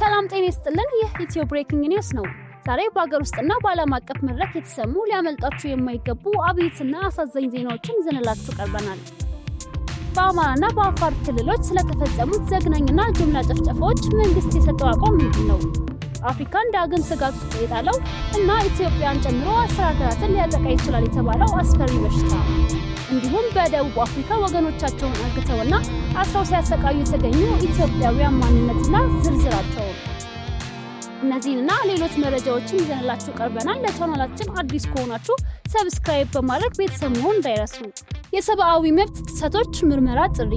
ሰላም ጤና ይስጥልን። ይህ ኢትዮ ብሬኪንግ ኒውስ ነው። ዛሬ በአገር ውስጥና በዓለም አቀፍ መድረክ የተሰሙ ሊያመልጣችሁ የማይገቡ አብይትና አሳዛኝ ዜናዎችን ይዘንላችሁ ቀርበናል። በአማራና በአፋር ክልሎች ስለተፈጸሙት ዘግናኝና ጅምላ ጭፍጨፋዎች መንግስት የሰጠው አቋም ምንድን ነው? አፍሪካን ዳግም ስጋት ውስጥ የጣለው እና ኢትዮጵያን ጨምሮ 10 ሀገራትን ሊያጠቃ ይችላል የተባለው አስፈሪ በሽታ፣ እንዲሁም በደቡብ አፍሪካ ወገኖቻቸውን አግተውና አስረው ሲያሰቃዩ የተገኙ ኢትዮጵያውያን ማንነትና ዝርዝራቸው። እነዚህንና ሌሎች መረጃዎችን ይዘንላችሁ ቀርበናል። ለቻናላችን አዲስ ከሆናችሁ ሰብስክራይብ በማድረግ ቤተሰብ መሆን እንዳይረሱ። የሰብአዊ መብት ጥሰቶች ምርመራ ጥሪ።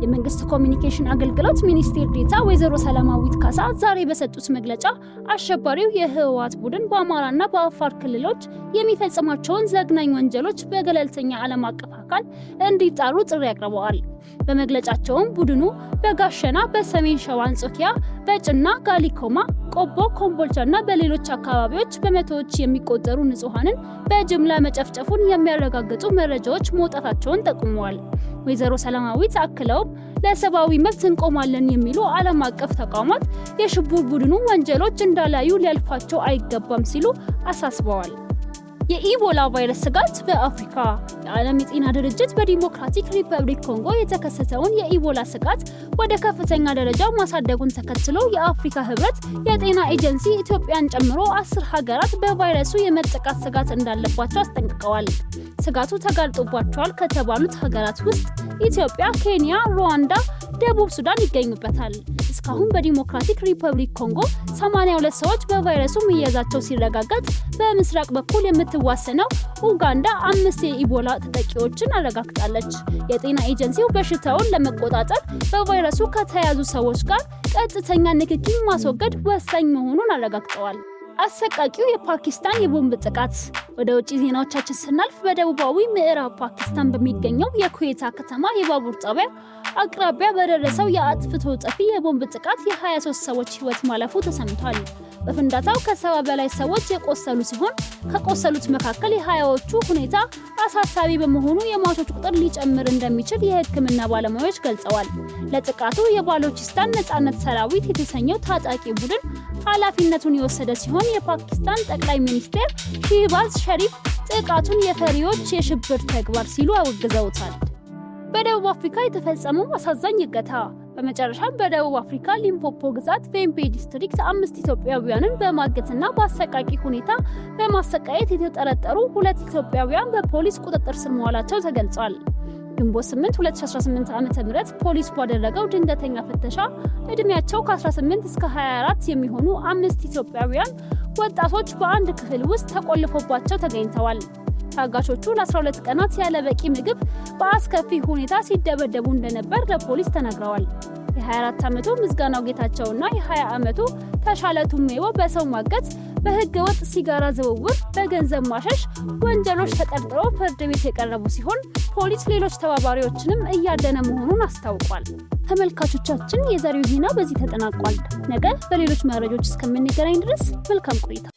የመንግስት ኮሚኒኬሽን አገልግሎት ሚኒስቴር ዴኤታ ወይዘሮ ሰላማዊት ካሳ ዛሬ በሰጡት መግለጫ አሸባሪው የህወሓት ቡድን በአማራና በአፋር ክልሎች የሚፈጽማቸውን ዘግናኝ ወንጀሎች በገለልተኛ ዓለም አቀፍ አካል እንዲጣሩ ጥሪ አቅርበዋል። በመግለጫቸውም ቡድኑ በጋሸና፣ በሰሜን ሸዋ አንጾኪያ፣ በጭና፣ ጋሊኮማ፣ ቆቦ፣ ኮምቦልቻና በሌሎች አካባቢዎች በመቶዎች የሚቆጠሩ ንጹሃንን በጅምላ መጨፍጨፉን የሚያረጋግጡ መረጃዎች መውጣታቸውን ጠቁመዋል። ወይዘሮ ሰላማዊት አክለውም ለሰብአዊ መብት እንቆማለን የሚሉ ዓለም አቀፍ ተቋማት የሽብር ቡድኑ ወንጀሎች እንዳላዩ ሊያልፋቸው አይገባም ሲሉ አሳስበዋል። የኢቦላ ቫይረስ ስጋት በአፍሪካ። የዓለም የጤና ድርጅት በዲሞክራቲክ ሪፐብሊክ ኮንጎ የተከሰተውን የኢቦላ ስጋት ወደ ከፍተኛ ደረጃ ማሳደጉን ተከትሎ የአፍሪካ ህብረት የጤና ኤጀንሲ ኢትዮጵያን ጨምሮ 10 ሀገራት በቫይረሱ የመጠቃት ስጋት እንዳለባቸው አስጠንቅቀዋል። ስጋቱ ተጋልጦባቸዋል ከተባሉት ሀገራት ውስጥ ኢትዮጵያ፣ ኬንያ፣ ሩዋንዳ፣ ደቡብ ሱዳን ይገኙበታል። እስካሁን በዲሞክራቲክ ሪፐብሊክ ኮንጎ 82 ሰዎች በቫይረሱ መያዛቸው ሲረጋገጥ በምስራቅ በኩል የምትዋሰነው ኡጋንዳ 5 የኢቦላ ተጠቂዎችን አረጋግጣለች። የጤና ኤጀንሲው በሽታውን ለመቆጣጠር በቫይረሱ ከተያዙ ሰዎች ጋር ቀጥተኛ ንክኪ ማስወገድ ወሳኝ መሆኑን አረጋግጠዋል። አሰቃቂው የፓኪስታን የቦምብ ጥቃት። ወደ ውጪ ዜናዎቻችን ስናልፍ በደቡባዊ ምዕራብ ፓኪስታን በሚገኘው የኩዌታ ከተማ የባቡር ጣቢያ አቅራቢያ በደረሰው የአጥፍቶ ጠፊ የቦምብ ጥቃት የ23 ሰዎች ህይወት ማለፉ ተሰምቷል። በፍንዳታው ከ70 በላይ ሰዎች የቆሰሉ ሲሆን ከቆሰሉት መካከል የ20ዎቹ ሁኔታ አሳሳቢ በመሆኑ የሟቾች ቁጥር ሊጨምር እንደሚችል የሕክምና ባለሙያዎች ገልጸዋል። ለጥቃቱ የባሎቺስታን ነጻነት ሰራዊት የተሰኘው ታጣቂ ቡድን ኃላፊነቱን የወሰደ ሲሆን የፓኪስታን ጠቅላይ ሚኒስትር ሺህባዝ ሸሪፍ ጥቃቱን የፈሪዎች የሽብር ተግባር ሲሉ አወግዘውታል። በደቡብ አፍሪካ የተፈጸመው አሳዛኝ እገታ። በመጨረሻም በደቡብ አፍሪካ ሊምፖፖ ግዛት ቬምቤ ዲስትሪክት 5 ኢትዮጵያውያንን በማገትና በአሰቃቂ ሁኔታ በማሰቃየት የተጠረጠሩ 2 ኢትዮጵያውያን በፖሊስ ቁጥጥር ስር መዋላቸው ተገልጿል። ግንቦት 8 2018 ዓ.ም ፖሊስ ባደረገው ድንገተኛ ፍተሻ እድሜያቸው ከ18 እስከ 24 የሚሆኑ 5 ኢትዮጵያውያን ወጣቶች በአንድ ክፍል ውስጥ ተቆልፎባቸው ተገኝተዋል። ታጋቾቹ ለ12 ቀናት ያለ በቂ ምግብ በአስከፊ ሁኔታ ሲደበደቡ እንደነበር ለፖሊስ ተናግረዋል። የ24 ዓመቱ ምዝጋናው ጌታቸውና የ20 ዓመቱ ተሻለቱ ሜዎ በሰው ማገት፣ በህገ ወጥ ሲጋራ ዝውውር፣ በገንዘብ ማሸሽ ወንጀሎች ተጠርጥረው ፍርድ ቤት የቀረቡ ሲሆን ፖሊስ ሌሎች ተባባሪዎችንም እያደነ መሆኑን አስታውቋል። ተመልካቾቻችን የዛሬው ዜና በዚህ ተጠናቋል። ነገ በሌሎች መረጃዎች እስከምንገናኝ ድረስ መልካም ቆይታ።